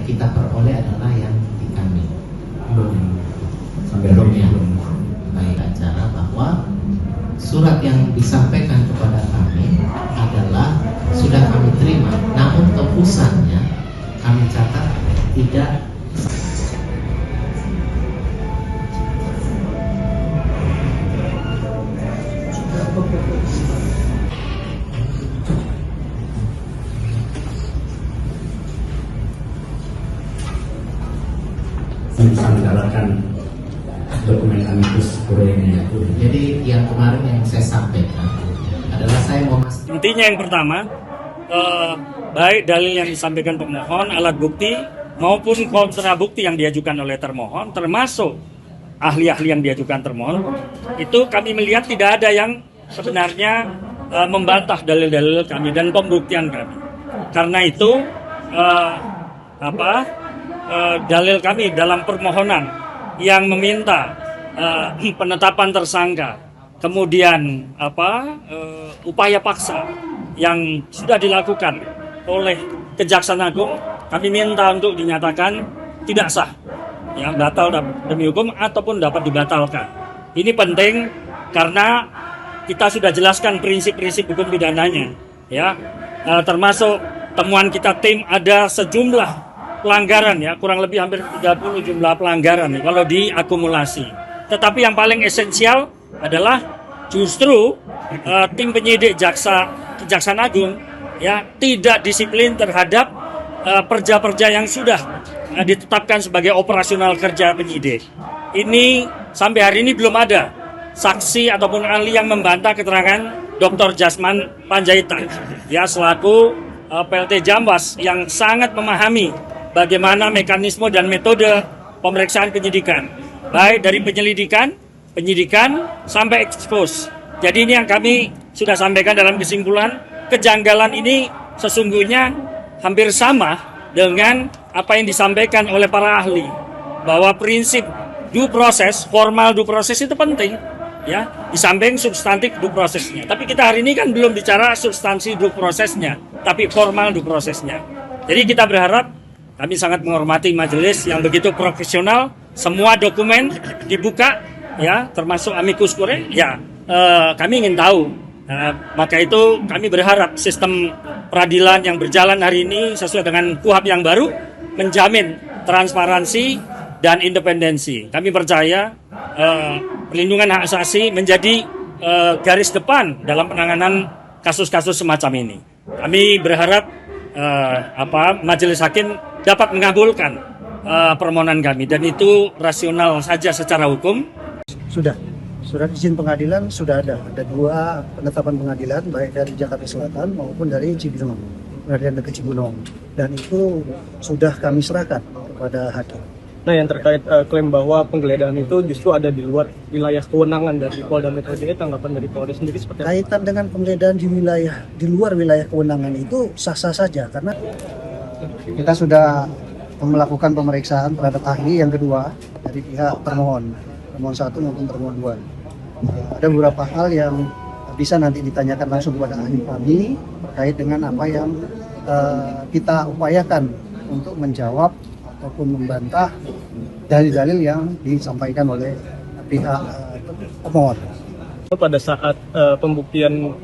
kita peroleh adalah yang di kami. Belum ya. Baik acara bahwa surat yang disampaikan kepada kami adalah sudah kami terima, namun tembusannya kami catat tidak bisa mendapatkan dokumen amikus kurenya itu. Jadi yang kemarin yang saya sampaikan adalah saya mau intinya yang pertama, baik dalil yang disampaikan pemohon, alat bukti maupun kontra bukti yang diajukan oleh termohon, termasuk ahli-ahli yang diajukan termohon, itu kami melihat tidak ada yang sebenarnya membantah dalil-dalil kami dan pembuktian kami. Karena itu dalil kami dalam permohonan yang meminta penetapan tersangka, kemudian upaya paksa yang sudah dilakukan oleh Kejaksaan Agung, kami minta untuk dinyatakan tidak sah, ya, batal demi hukum ataupun dapat dibatalkan. Ini penting karena kita sudah jelaskan prinsip-prinsip hukum pidananya, ya, termasuk temuan kita tim ada sejumlah pelanggaran, ya, kurang lebih hampir 30 jumlah pelanggaran nih, kalau diakumulasi. Tetapi yang paling esensial adalah justru tim penyidik Kejaksaan Agung, ya, tidak disiplin terhadap perja-perja yang sudah ditetapkan sebagai operasional kerja penyidik. Ini sampai hari ini belum ada saksi ataupun ahli yang membantah keterangan Dr. Jasman Panjaitan, ya, selaku PLT Jamwas yang sangat memahami bagaimana mekanisme dan metode pemeriksaan penyidikan, baik dari penyidikan sampai ekspos. Jadi ini yang kami sudah sampaikan dalam kesimpulan, kejanggalan ini sesungguhnya hampir sama dengan apa yang disampaikan oleh para ahli, bahwa prinsip due process, formal due process itu penting, ya, di samping substantif due processnya. Tapi kita hari ini kan belum bicara substansi due processnya, tapi formal due processnya. Jadi kita berharap, kami sangat menghormati majelis yang begitu profesional, semua dokumen dibuka, ya, termasuk amicus curiae, ya, kami ingin tahu. Maka itu kami berharap sistem peradilan yang berjalan hari ini sesuai dengan KUHP yang baru menjamin transparansi dan independensi. Kami percaya perlindungan hak asasi menjadi garis depan dalam penanganan kasus-kasus semacam ini. Kami berharap majelis hakim dapat mengabulkan permohonan kami, dan itu rasional saja secara hukum. Surat izin pengadilan sudah ada 2 penetapan pengadilan, baik dari Jakarta Selatan maupun dari Cibinong, Pengadilan Negeri Cibinong, dan itu sudah kami serahkan kepada hakim. Nah, yang terkait klaim bahwa penggeledahan itu justru ada di luar wilayah kewenangan dari Polda Metro Jaya, tanggapan dari Polri sendiri seperti apa? Kaitan dengan penggeledahan di luar wilayah kewenangan itu sah-sah saja, karena kita sudah melakukan pemeriksaan terhadap ahli yang kedua dari pihak termohon 1 maupun termohon 2. Ada beberapa hal yang bisa nanti ditanyakan langsung kepada ahli kami terkait dengan apa yang kita upayakan untuk menjawab ataupun membantah dalil-dalil yang disampaikan oleh pihak pemohon. Pada saat pembuktian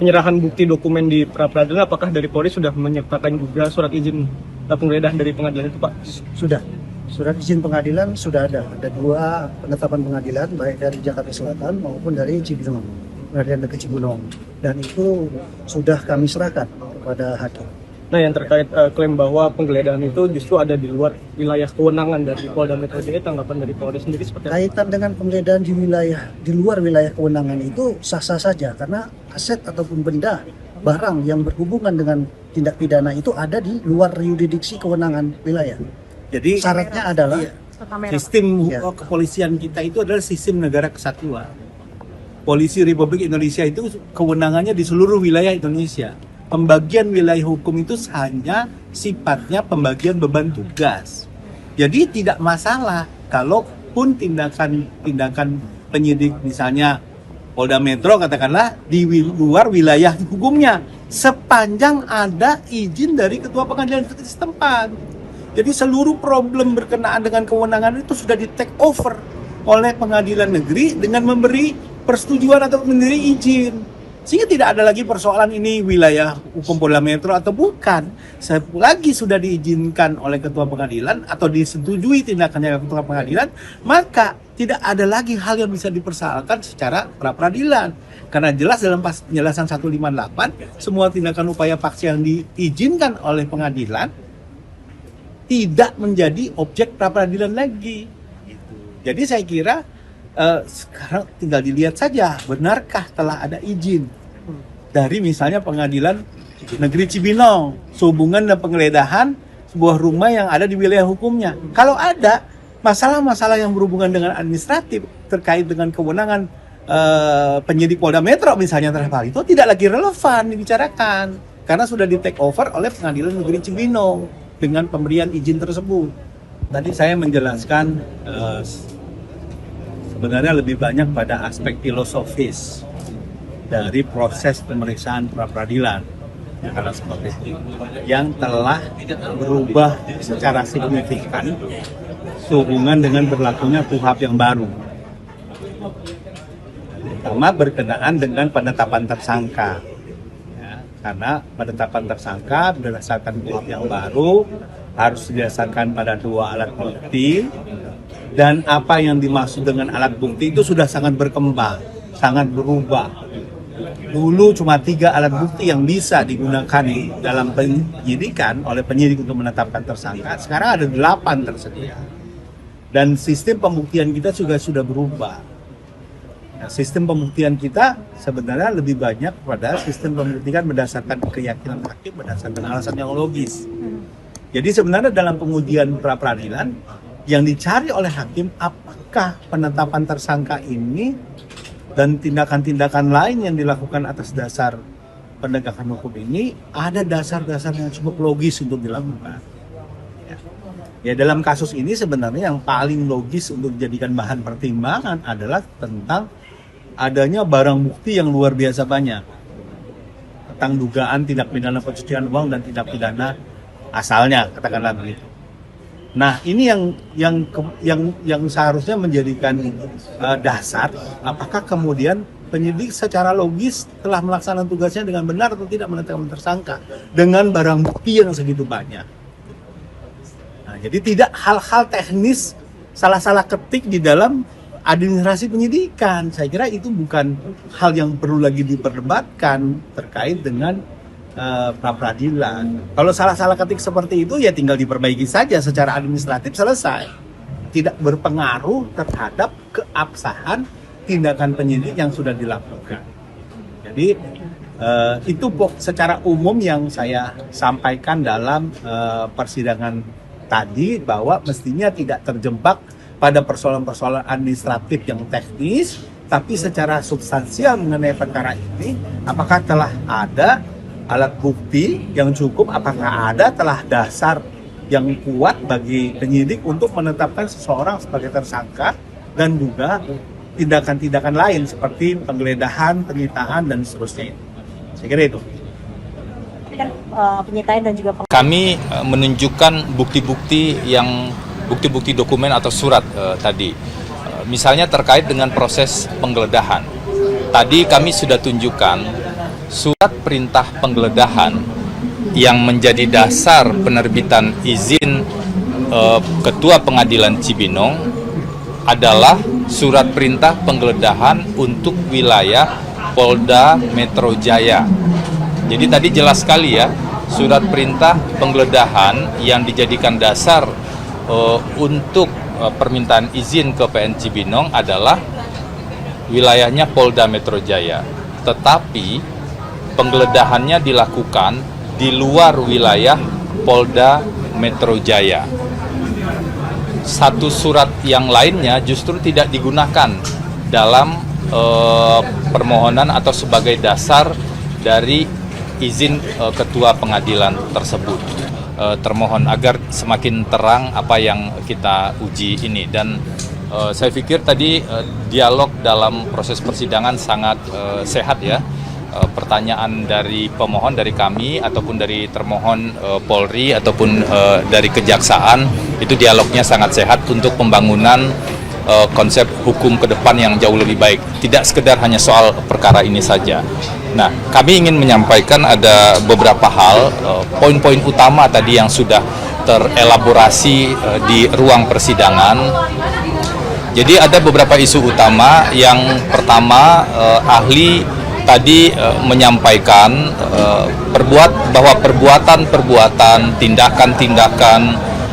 penyerahan bukti dokumen di pra-peradilan, apakah dari Polri sudah menyertakan juga surat izin penggeledahan dari pengadilan itu, Pak? Sudah. Surat izin pengadilan sudah ada 2 penetapan pengadilan, baik dari Jakarta Selatan maupun dari Cibinong, Pengadilan Negeri Cibinong, dan itu sudah kami serahkan kepada hakim. Nah, yang terkait klaim bahwa penggeledahan itu justru ada di luar wilayah kewenangan dari Polda Metro Jaya, tanggapan dari Polri sendiri seperti apa? Kaitan dengan penggeledahan di luar wilayah kewenangan itu sah-sah saja, karena aset ataupun benda barang yang berhubungan dengan tindak pidana itu ada di luar yurisdiksi kewenangan wilayah. Jadi syaratnya adalah sistem kepolisian kita itu adalah sistem negara kesatuan. Polisi Republik Indonesia itu kewenangannya di seluruh wilayah Indonesia. Pembagian wilayah hukum itu hanya sifatnya pembagian beban tugas. Jadi tidak masalah kalaupun tindakan penyidik misalnya Polda Metro katakanlah di luar wilayah hukumnya, sepanjang ada izin dari ketua pengadilan setempat. Jadi seluruh problem berkenaan dengan kewenangan itu sudah di take over oleh pengadilan negeri dengan memberi persetujuan atau memberi izin. Sehingga tidak ada lagi persoalan ini wilayah hukum Polda Metro atau bukan. Selagi sudah diizinkan oleh ketua pengadilan atau disetujui tindakannya ketua pengadilan, maka tidak ada lagi hal yang bisa dipersoalkan secara pra-peradilan. Karena jelas dalam penjelasan 158, semua tindakan upaya paksa yang diizinkan oleh pengadilan tidak menjadi objek pra-peradilan lagi. Jadi saya kira sekarang tinggal dilihat saja, benarkah telah ada izin dari misalnya pengadilan negeri Cibinong sehubungan dengan penggeledahan sebuah rumah yang ada di wilayah hukumnya. Kalau ada masalah-masalah yang berhubungan dengan administratif terkait dengan kewenangan penyidik Polda Metro misalnya terhadap hal itu tidak lagi relevan dibicarakan karena sudah di take over oleh pengadilan negeri Cibinong dengan pemberian izin tersebut. Tadi saya menjelaskan sebenarnya lebih banyak pada aspek filosofis dari proses pemeriksaan pra-peradilan karena seperti itu yang telah berubah secara signifikan sehubungan dengan berlakunya KUHP yang baru, terutama berkenaan dengan penetapan tersangka. Karena penetapan tersangka berdasarkan KUHP yang baru harus didasarkan pada 2 alat bukti, dan apa yang dimaksud dengan alat bukti itu sudah sangat berkembang, sangat berubah. Dulu cuma 3 alat bukti yang bisa digunakan dalam penyidikan oleh penyidik untuk menetapkan tersangka, sekarang ada 8 tersedia. Dan sistem pembuktian kita juga sudah berubah. Nah, sistem pembuktian kita sebenarnya lebih banyak pada sistem pembuktian berdasarkan keyakinan hakim, berdasarkan alasan yang logis. Jadi sebenarnya dalam pengujian pra-peradilan yang dicari oleh hakim apakah penetapan tersangka ini dan tindakan-tindakan lain yang dilakukan atas dasar penegakan hukum ini ada dasar-dasar yang cukup logis untuk dilakukan. Ya, dalam kasus ini sebenarnya yang paling logis untuk dijadikan bahan pertimbangan adalah tentang adanya barang bukti yang luar biasa banyak tentang dugaan tindak pidana pencucian uang dan tindak pidana asalnya, katakanlah begitu. Nah, ini yang seharusnya menjadikan dasar apakah kemudian penyidik secara logis telah melaksanakan tugasnya dengan benar atau tidak menetapkan tersangka dengan barang bukti yang segitu banyak. Nah, jadi tidak hal-hal teknis salah-salah ketik di dalam administrasi penyidikan. Saya kira itu bukan hal yang perlu lagi diperdebatkan terkait dengan pra-peradilan. Kalau salah-salah ketik seperti itu ya tinggal diperbaiki saja secara administratif, selesai. Tidak berpengaruh terhadap keabsahan tindakan penyidik yang sudah dilakukan. Jadi itu secara umum yang saya sampaikan dalam persidangan tadi, bahwa mestinya tidak terjebak pada persoalan-persoalan administratif yang teknis, tapi secara substansial mengenai perkara ini, apakah telah ada alat bukti yang cukup, apakah ada telah dasar yang kuat bagi penyidik untuk menetapkan seseorang sebagai tersangka, dan juga tindakan-tindakan lain seperti penggeledahan, penyitaan, dan seterusnya. Saya kira itu. Penyitaan dan juga kami menunjukkan bukti-bukti dokumen atau surat tadi. Misalnya terkait dengan proses penggeledahan. Tadi kami sudah tunjukkan surat perintah penggeledahan yang menjadi dasar penerbitan izin Ketua Pengadilan Cibinong adalah surat perintah penggeledahan untuk wilayah Polda Metro Jaya. Jadi tadi jelas sekali ya, surat perintah penggeledahan yang dijadikan dasar untuk permintaan izin ke PN Cibinong adalah wilayahnya Polda Metro Jaya. Tetapi penggeledahannya dilakukan di luar wilayah Polda Metro Jaya. Satu surat yang lainnya justru tidak digunakan dalam permohonan atau sebagai dasar dari izin ketua pengadilan tersebut. Termohon agar semakin terang apa yang kita uji ini, dan saya pikir tadi dialog dalam proses persidangan sangat sehat ya. pertanyaan dari pemohon, dari kami ataupun dari termohon Polri ataupun dari Kejaksaan, itu dialognya sangat sehat untuk pembangunan konsep hukum ke depan yang jauh lebih baik. Tidak sekedar hanya soal perkara ini saja. Nah, kami ingin menyampaikan ada beberapa hal, poin-poin utama tadi yang sudah terelaborasi di ruang persidangan. Jadi ada beberapa isu utama. Yang pertama, ahli tadi menyampaikan bahwa perbuatan-perbuatan, tindakan-tindakan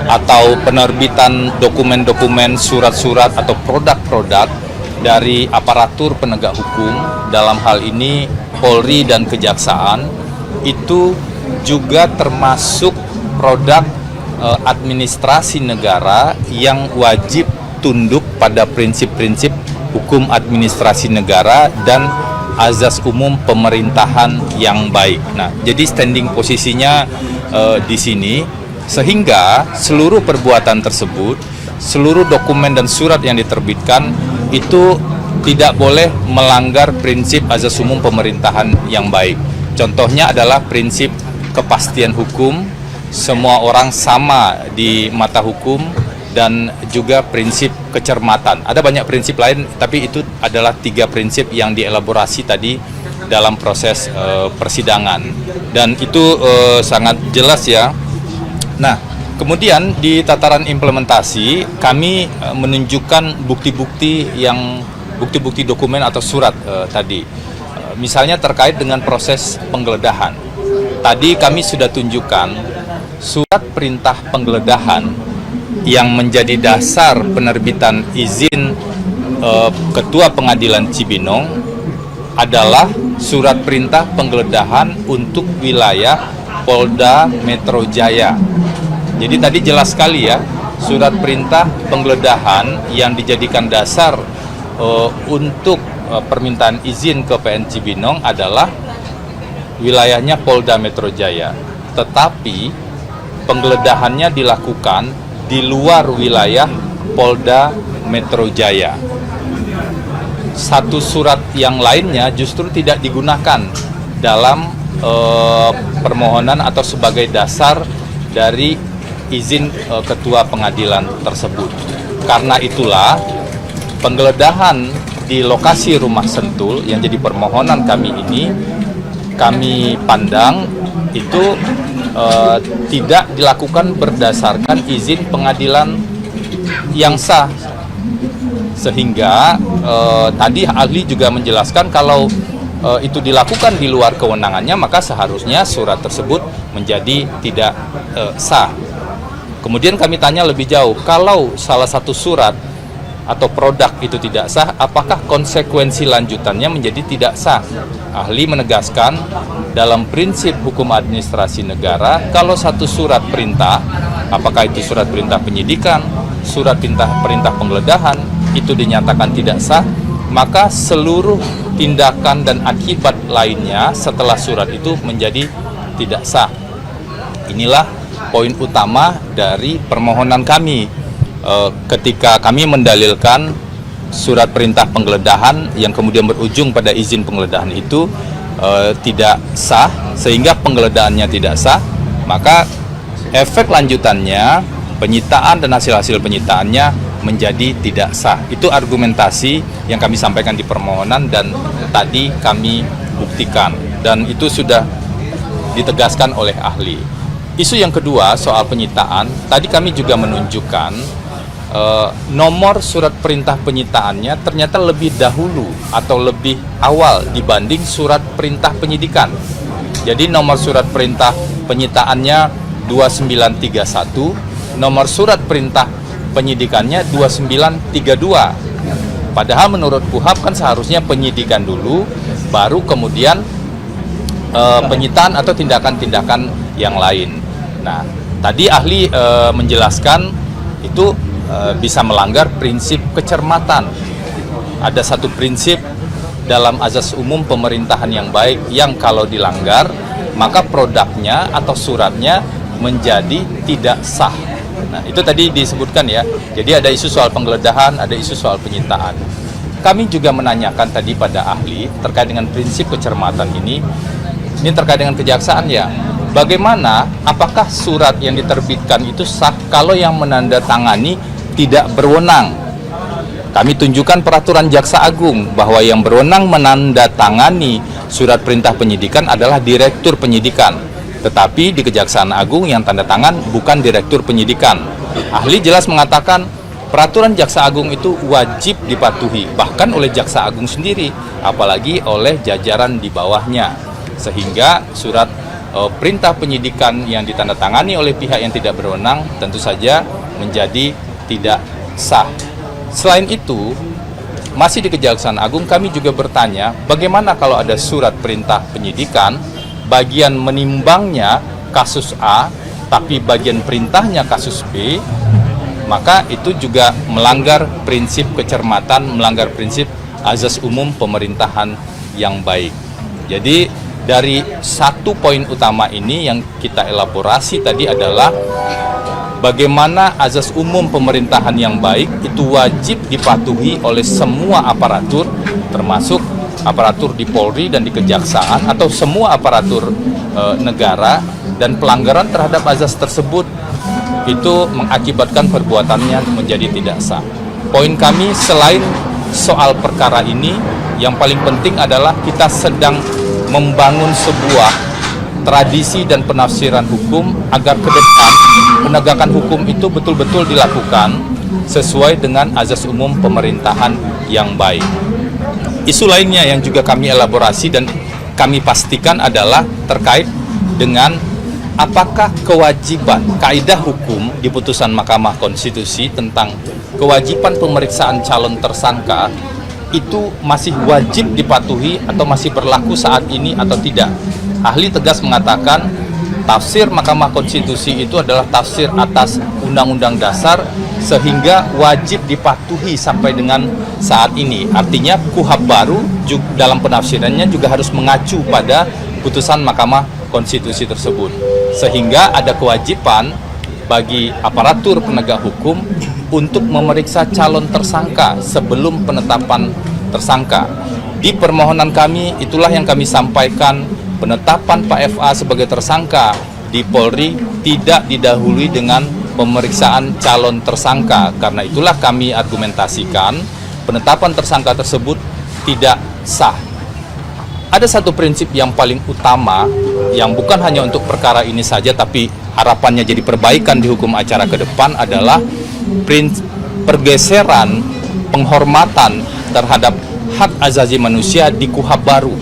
atau penerbitan dokumen-dokumen, surat-surat atau produk-produk dari aparatur penegak hukum, dalam hal ini Polri dan Kejaksaan, itu juga termasuk produk administrasi negara yang wajib tunduk pada prinsip-prinsip hukum administrasi negara dan azas umum pemerintahan yang baik. Nah, jadi standing posisinya di sini, sehingga seluruh perbuatan tersebut, seluruh dokumen dan surat yang diterbitkan itu tidak boleh melanggar prinsip azas umum pemerintahan yang baik. Contohnya adalah prinsip kepastian hukum, semua orang sama di mata hukum, dan juga prinsip kecermatan. Ada banyak prinsip lain, tapi itu adalah 3 prinsip yang dielaborasi tadi dalam proses persidangan. Dan itu sangat jelas ya. Nah, kemudian di tataran implementasi, kami menunjukkan bukti-bukti dokumen atau surat tadi. Misalnya terkait dengan proses penggeledahan. Tadi kami sudah tunjukkan surat perintah penggeledahan yang menjadi dasar penerbitan izin Ketua Pengadilan Cibinong adalah surat perintah penggeledahan untuk wilayah Polda Metro Jaya. Jadi tadi jelas sekali ya, surat perintah penggeledahan yang dijadikan dasar untuk permintaan izin ke PN Cibinong adalah wilayahnya Polda Metro Jaya. Tetapi penggeledahannya dilakukan di luar wilayah Polda Metro Jaya. Satu surat yang lainnya justru tidak digunakan dalam permohonan atau sebagai dasar dari izin ketua pengadilan tersebut. Karena itulah penggeledahan di lokasi rumah Sentul yang jadi permohonan kami ini, kami pandang itu tidak dilakukan berdasarkan izin pengadilan yang sah. Sehingga tadi ahli juga menjelaskan kalau itu dilakukan di luar kewenangannya, maka seharusnya surat tersebut menjadi tidak sah. Kemudian kami tanya lebih jauh, kalau salah satu surat atau produk itu tidak sah, apakah konsekuensi lanjutannya menjadi tidak sah? Ahli menegaskan dalam prinsip hukum administrasi negara, kalau satu surat perintah, apakah itu surat perintah penyidikan, surat perintah penggeledahan, itu dinyatakan tidak sah, maka seluruh tindakan dan akibat lainnya setelah surat itu menjadi tidak sah. Inilah poin utama dari permohonan kami. Ketika kami mendalilkan surat perintah penggeledahan yang kemudian berujung pada izin penggeledahan itu tidak sah, sehingga penggeledahannya tidak sah, maka efek lanjutannya penyitaan dan hasil-hasil penyitaannya menjadi tidak sah. Itu argumentasi yang kami sampaikan di permohonan dan tadi kami buktikan, dan itu sudah ditegaskan oleh ahli. Isu yang kedua soal penyitaan, tadi kami juga menunjukkan nomor surat perintah penyitaannya ternyata lebih dahulu atau lebih awal dibanding surat perintah penyidikan. Jadi nomor surat perintah penyitaannya 2931, nomor surat perintah penyidikannya 2932. Padahal menurut KUHAP kan seharusnya penyidikan dulu, baru kemudian penyitaan atau tindakan-tindakan yang lain. Nah, tadi ahli menjelaskan itu bisa melanggar prinsip kecermatan. Ada satu prinsip dalam azas umum pemerintahan yang baik yang kalau dilanggar, maka produknya atau suratnya menjadi tidak sah. Nah, itu tadi disebutkan ya. Jadi ada isu soal penggeledahan, ada isu soal penyitaan. kami juga menanyakan tadi pada ahli terkait dengan prinsip kecermatan ini terkait dengan kejaksaan ya. Bagaimana, apakah surat yang diterbitkan itu sah kalau yang menandatangani tidak berwenang? Kami tunjukkan peraturan Jaksa Agung bahwa yang berwenang menandatangani surat perintah penyidikan adalah Direktur Penyidikan. Tetapi di Kejaksaan Agung yang tanda tangan bukan Direktur Penyidikan. Ahli jelas mengatakan peraturan Jaksa Agung itu wajib dipatuhi, bahkan oleh Jaksa Agung sendiri, apalagi oleh jajaran di bawahnya. Sehingga surat perintah penyidikan yang ditandatangani oleh pihak yang tidak berwenang tentu saja menjadi tidak sah. Selain itu, masih di Kejaksaan Agung kami juga bertanya, bagaimana kalau ada surat perintah penyidikan, bagian menimbangnya kasus A, tapi bagian perintahnya kasus B, maka itu juga melanggar prinsip kecermatan, melanggar prinsip azas umum pemerintahan yang baik. Jadi dari satu poin utama ini yang kita elaborasi tadi adalah bagaimana azas umum pemerintahan yang baik itu wajib dipatuhi oleh semua aparatur, termasuk aparatur di Polri dan di Kejaksaan atau semua aparatur negara, dan pelanggaran terhadap azas tersebut itu mengakibatkan perbuatannya menjadi tidak sah. Poin kami selain soal perkara ini, yang paling penting adalah kita sedang membangun sebuah tradisi dan penafsiran hukum agar ke depan penegakan hukum itu betul-betul dilakukan sesuai dengan azas umum pemerintahan yang baik. Isu lainnya yang juga kami elaborasi dan kami pastikan adalah terkait dengan apakah kewajiban kaidah hukum di putusan Mahkamah Konstitusi tentang kewajiban pemeriksaan calon tersangka itu masih wajib dipatuhi atau masih berlaku saat ini atau tidak. Ahli tegas mengatakan tafsir Mahkamah Konstitusi itu adalah tafsir atas Undang-Undang Dasar sehingga wajib dipatuhi sampai dengan saat ini. Artinya KUHP baru dalam penafsirannya juga harus mengacu pada putusan Mahkamah Konstitusi tersebut. Sehingga ada kewajiban bagi aparatur penegak hukum untuk memeriksa calon tersangka sebelum penetapan tersangka. Di permohonan kami, itulah yang kami sampaikan, penetapan Pak FA sebagai tersangka di Polri tidak didahului dengan pemeriksaan calon tersangka. Karena itulah kami argumentasikan penetapan tersangka tersebut tidak sah. Ada satu prinsip yang paling utama yang bukan hanya untuk perkara ini saja tapi harapannya jadi perbaikan di hukum acara ke depan adalah pergeseran penghormatan terhadap hak asasi manusia di KUHP baru.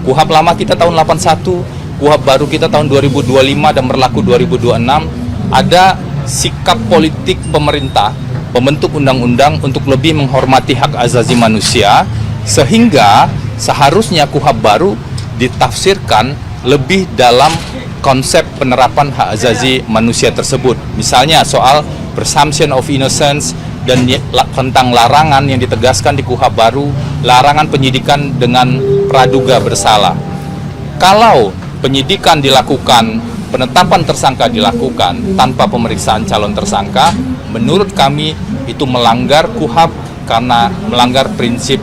KUHP lama kita tahun 81, KUHP baru kita tahun 2025 dan berlaku 2026, ada sikap politik pemerintah pembentuk undang-undang untuk lebih menghormati hak asasi manusia, sehingga seharusnya KUHP baru ditafsirkan lebih dalam konsep penerapan hak asasi manusia tersebut. Misalnya soal presumption of innocence dan tentang larangan yang ditegaskan di KUHP baru, larangan penyidikan dengan praduga bersalah. Kalau penyidikan dilakukan, penetapan tersangka dilakukan tanpa pemeriksaan calon tersangka, menurut kami itu melanggar KUHP karena melanggar prinsip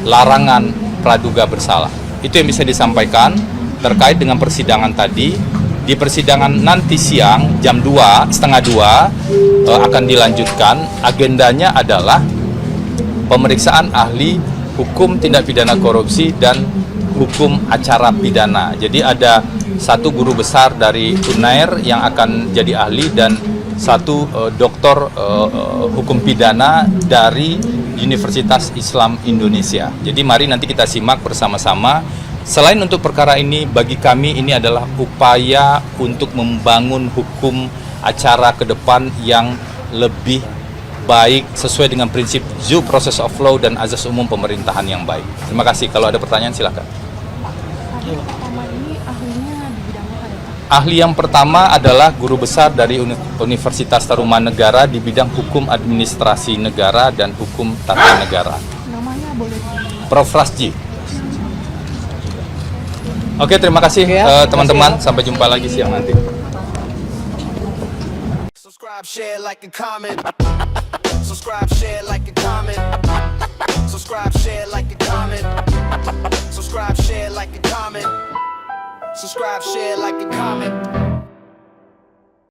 larangan praduga bersalah. Itu yang bisa disampaikan terkait dengan persidangan tadi. Di persidangan nanti siang jam 1:30 akan dilanjutkan. Agendanya adalah pemeriksaan ahli hukum tindak pidana korupsi dan hukum acara pidana. Jadi ada satu guru besar dari UNAIR yang akan jadi ahli dan satu doktor hukum pidana dari Universitas Islam Indonesia. Jadi mari nanti kita simak bersama-sama. Selain untuk perkara ini, bagi kami ini adalah upaya untuk membangun hukum acara ke depan yang lebih baik sesuai dengan prinsip due process of law dan azas umum pemerintahan yang baik. Terima kasih. Kalau ada pertanyaan silakan. Ahli yang pertama adalah guru besar dari Universitas Tarumanegara di bidang hukum administrasi negara dan hukum tata negara. Namanya boleh Prof. Rasji. Oke, terima kasih teman-teman. Sampai jumpa lagi siang nanti. Subscribe, share, like, and comment. Subscribe, share, like, and comment. Subscribe, share, like a comment. Subscribe, share, like a comment. Subscribe, share, like a comment.